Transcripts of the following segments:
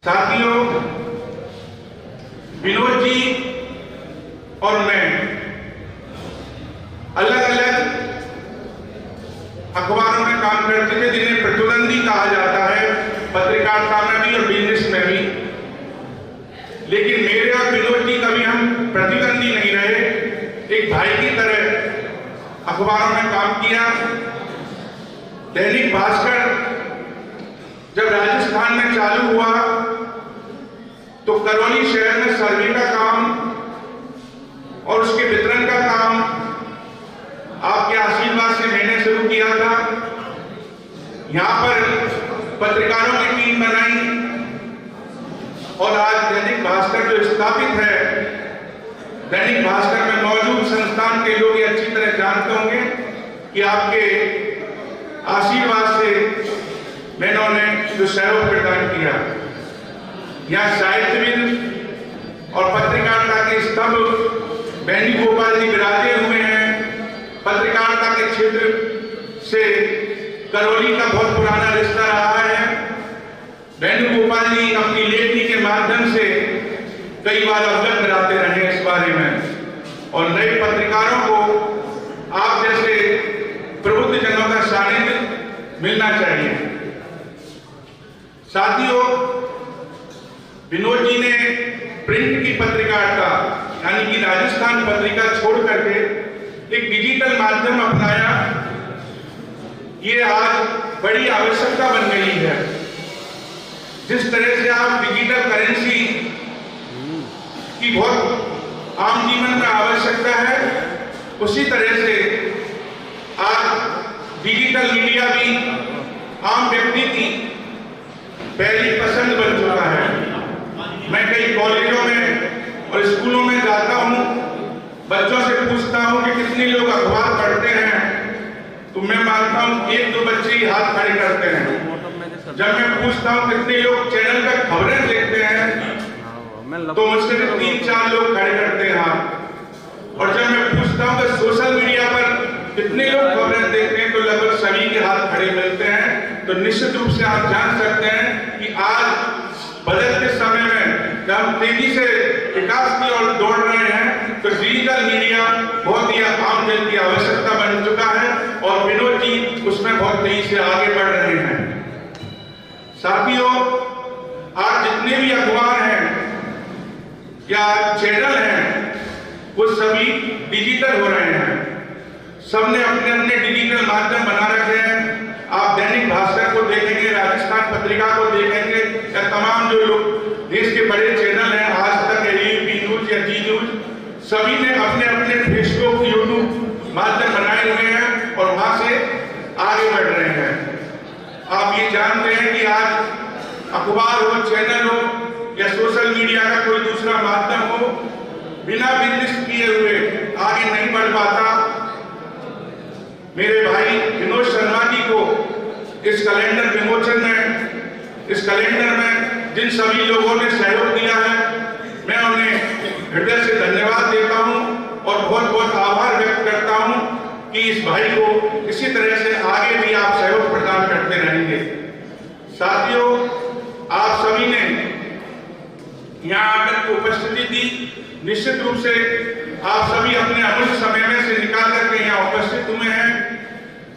साथियों, विनोद जी और मैं अलग अलग अखबारों में काम करते थे जिन्हें प्रतिद्वंदी कहा जाता है, पत्रकारिता में भी और बिजनेस में भी। लेकिन मेरे और विनोद जी कभी हम प्रतिद्वंदी नहीं रहे, एक भाई की तरह अखबारों में काम किया। दैनिक भास्कर जब राजस्थान में चालू हुआ तो करौली शहर में सर्वे का काम और उसके वितरण का काम आपके आशीर्वाद से मैंने शुरू किया था। यहां पर पत्रकारों की टीम बनाई और आज दैनिक भास्कर जो स्थापित है, दैनिक भास्कर में मौजूद संस्थान के लोग ये अच्छी तरह जानते होंगे कि आपके आशीर्वाद से मैंने उन्हें जो सहयोग प्रदान किया। यहाँ साहित्यविद और पत्रकारिता के स्तंभ बैनी गोपाल जी विराजे हुए हैं। पत्रकारिता के क्षेत्र से करौली का बहुत पुराना रिश्ता रहा है। बैनी गोपाल जी अपनी लेखनी के माध्यम से कई बार अवगत कराते रहे इस बारे में, और नए पत्रकारों को आप जैसे प्रबुद्ध जनों का सानिध्य मिलना चाहिए। साथियों, विनोद जी ने प्रिंट की पत्रकारिता यानी कि राजस्थान पत्रिका छोड़ करके एक डिजिटल माध्यम अपनाया। ये आज बड़ी आवश्यकता बन गई है। जिस तरह से आप डिजिटल करेंसी की बहुत आम जीवन में आवश्यकता है, उसी तरह से आज डिजिटल मीडिया भी आम व्यक्ति की पहली पसंद बन चुका है। मैं कई कॉलेजों में और स्कूलों में जाता हूं, बच्चों से पूछता हूं कि कितने लोग अखबार पढ़ते हैं, तो मैं मानता हूं एक दो बच्चे ही हाथ खड़े करते हैं। जब मैं पूछता हूं कितने लोग चैनल पर खबरें देखते हैं, तो मुझसे 3-4 लोग खड़े करते हैं हाथ। और जब मैं पूछता हूं कि सोशल मीडिया पर कितने लोग खबरें देखते हैं, तो लगभग सभी के हाथ खड़े मिलते हैं। तो निश्चित रूप से आप जान सकते हैं कि आज बदलते समय में जब हम तेजी से विकास की ओर दौड़ रहे हैं, तो डिजिटल मीडिया बहुत ही आम जन की आवश्यकता बन चुका है और विनोद जी उसमें बहुत तेजी से आगे बढ़ रहे हैं। साथियों, आज जितने भी अखबार हैं या चैनल हैं, वो सभी डिजिटल हो रहे हैं। सबने अपने अपने डिजिटल माध्यम बना रखे हैं। आप दैनिक भास्कर को देखेंगे, राजस्थान पत्रिका को देखेंगे, या तमाम जो लोग देश के बड़े चैनल हैं, आज तक एबीपी न्यूज या जी न्यूज, सभी ने अपने अपने फेसबुक, यूट्यूब माध्यम बनाए हुए हैं और वहां से आगे बढ़ रहे हैं। आप ये जानते हैं कि आज अखबार हो, चैनल हो या सोशल मीडिया का कोई दूसरा माध्यम हो, बिना बिजनेस किए हुए आगे नहीं बढ़ पाता। मेरे भाई विनोद शर्मा जी को इस कैलेंडर विमोचन में, इस कैलेंडर में जिन सभी लोगों ने सहयोग दिया है, मैं उन्हें हृदय से धन्यवाद देता हूं और बहुत बहुत आभार व्यक्त करता हूं कि इस भाई को इसी तरह से आगे भी आप सहयोग प्रदान करते रहेंगे। साथियों, आप सभी ने यहाँ आकर उपस्थिति दी। निश्चित रूप से आप सभी अपने अमूल्य समय में से निकाल करके यहाँ उपस्थित हुए हैं।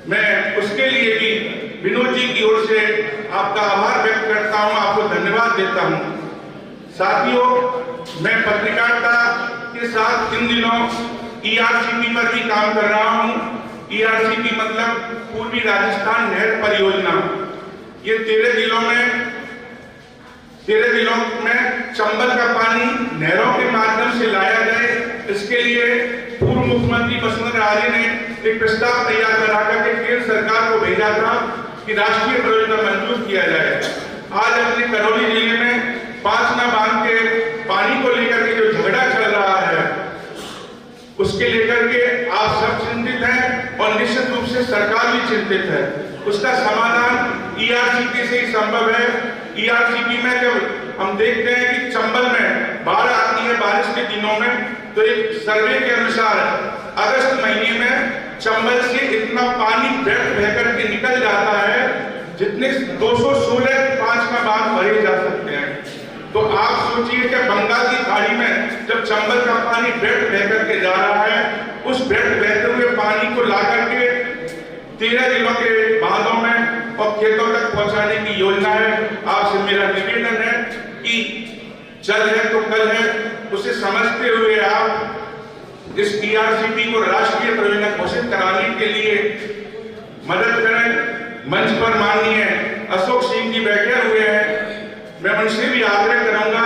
मैं उसके लिए भी विनोद जी की ओर से आपका आभार व्यक्त करता हूँ, आपको धन्यवाद देता हूँ। साथियों, मैं पत्रकारिता के साथ इन दिनों ERCP पर भी काम कर रहा हूँ। ERCP मतलब पूर्वी राजस्थान नहर परियोजना। ये 13 जिलों में चंबल का पानी नहरों के माध्यम से लाया जाए, इसके लिए पूर्व मुख्यमंत्री वसुंधरा राजे ने एक प्रस्ताव तैयार करा करके केंद्र सरकार को भेजा था कि राष्ट्रीय परियोजना मंजूर किया जाए। आज अपने करौली जिले में 5 बांध के पानी को लेकर के जो झगड़ा चल रहा है, उसके लेकर के आप सब चिंतित हैं और निश्चित रूप से सरकार भी चिंतित है। उसका समाधान ERCP से ही संभव है। ERCP में जब हम देखते हैं कि चंबल में बाढ़ आती है बारिश के दिनों में, तो एक सर्वे के अनुसार अगस्त महीने में चंबल से इतना पानी व्यर्थ बह करके निकल जाता है जितने 216 5 का बांध भरे जा सकते हैं। सोचिए कि बंगाल की खाड़ी में जब चंबल का पानी बेल्ट बह करके जा रहा है, उस बेल्ट बहते हुए पानी को ला करके 13 जिलों के बांधों में और खेतों तक पहुंचाने की योजना है। आपसे मेरा निवेदन है कि जल है तो कल है, उसे समझते हुए आप इस टीआरसीपी को राष्ट्रीय परियोजना घोषित कराने के लिए मदद करें। मंच पर माननीय अशोक सिंह जी बैठे हुए हैं, मैं उनसे भी आग्रह करूंगा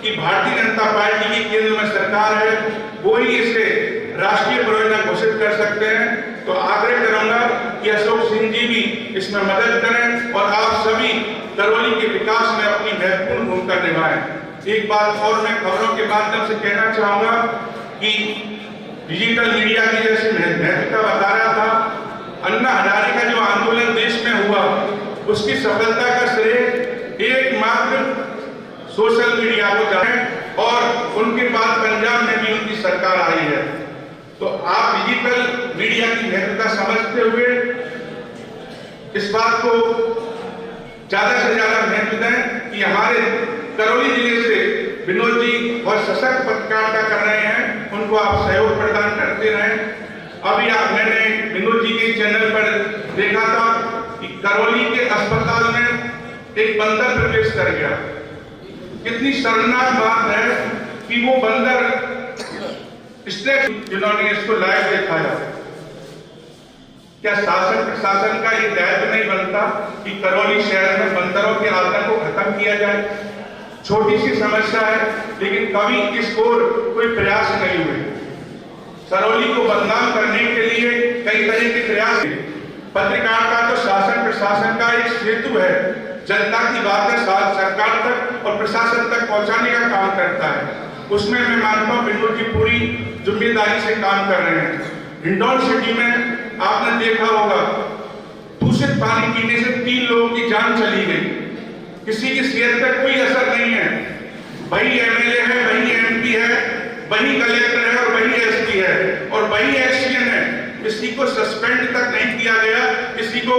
कि भारतीय जनता पार्टी की केंद्र में सरकार है, वो ही इसे राष्ट्रीय परियोजना घोषित कर सकते हैं। तो आग्रह करूंगा कि अशोक सिंह जी भी इसमें मदद करें और आप सभी करौली के विकास में अपनी महत्वपूर्ण भूमिका निभाएं। एक बात और मैं खबरों के माध्यम से कहना चाहूंगा कि डिजिटल मीडिया की जैसे महत्वता बता रहा था, अन्ना हजारे का जो आंदोलन देश में हुआ, उसकी सफलता का श्रेय एकमात्र सोशल मीडिया को जाए और उनके बाद पंजाब में भी उनकी सरकार आई है। तो आप डिजिटल मीडिया की महत्वता समझते हुए इस बात को ज्यादा से ज्यादा महत्व दें कि हमारे करौली जिले से विनोद जी बहुत सशक्त पत्रकारिता कर रहे हैं, उनको आप सहयोग प्रदान करते रहें। अभी मैंने विनोद जी के चैनल पर देखा था कि करौली के अस्पताल में एक बंदर प्रवेश कर गया। कितनी शर्मनाक बात है कि वो बंदर जिन्होंने इसको लाइव दिखाया। क्या शासन प्रशासन का ये दायित्व नहीं बनता कि करौली शहर में बंदरों के आतंक को खत्म किया जाए? छोटी सी समस्या है, लेकिन कभी इस ओर कोई प्रयास नहीं हुए। करौली को बदनाम करने के लिए कई तरह के प्रयास। पत्रकारिता तो शासन प्रशासन का एक सेतु है, जनता की बातें सरकार तक और प्रशासन तक पहुंचाने का काम करता है। उसमें मैं मानता हूं विनोद जी पूरी जिम्मेदारी से काम कर रहे हैं। हिंडौन सिटी में आपने देखा होगा, दूषित पानी पीने से 3 लोगों की जान चली गई। किसी की सेहत पर कोई असर नहीं है। वही एमएलए है, वही एमपी है, वही कलेक्टर है और वही एसपी है और वही एक्शन है। किसी को सस्पेंड तक नहीं किया गया, किसी को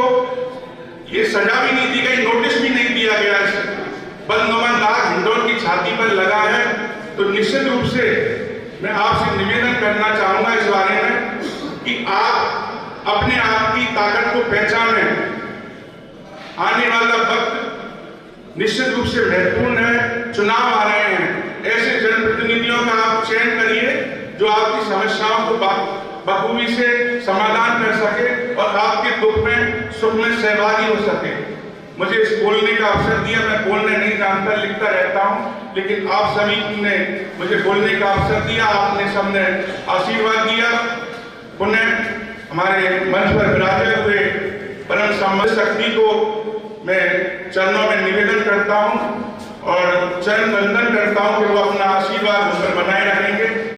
ये सजा भी नहीं दी गई, नोटिस भी नहीं दिया गया। बदनुमा दाग हिंडौन की छाती पर लगा है। तो निश्चित रूप से मैं आपसे निवेदन करना चाहूंगा इस बारे में कि आप अपने आप की ताकत को पहचानें। आने वाला वक्त निश्चित रूप से महत्वपूर्ण है, चुनाव आ रहे हैं। ऐसे जनप्रतिनिधियों का आप चयन करिए जो आपकी समस्याओं को बखूबी से समाधान कर सके और आपके दुख में सुख में सहभागी हो सके। मुझे इस बोलने का अवसर दिया, मैं बोलने नहीं जानता, लिखता रहता हूं, लेकिन आप सभी ने मुझे बोलने का अवसर दिया, आपने सबने आशीर्वाद दिया। पुनः हमारे मंच पर विराजे हुए परम सम्मानित शक्ति को मैं चरणों में निवेदन करता हूं और चरण वंदन करता हूं कि वो अपना आशीर्वाद मुझ पर बनाए रखें।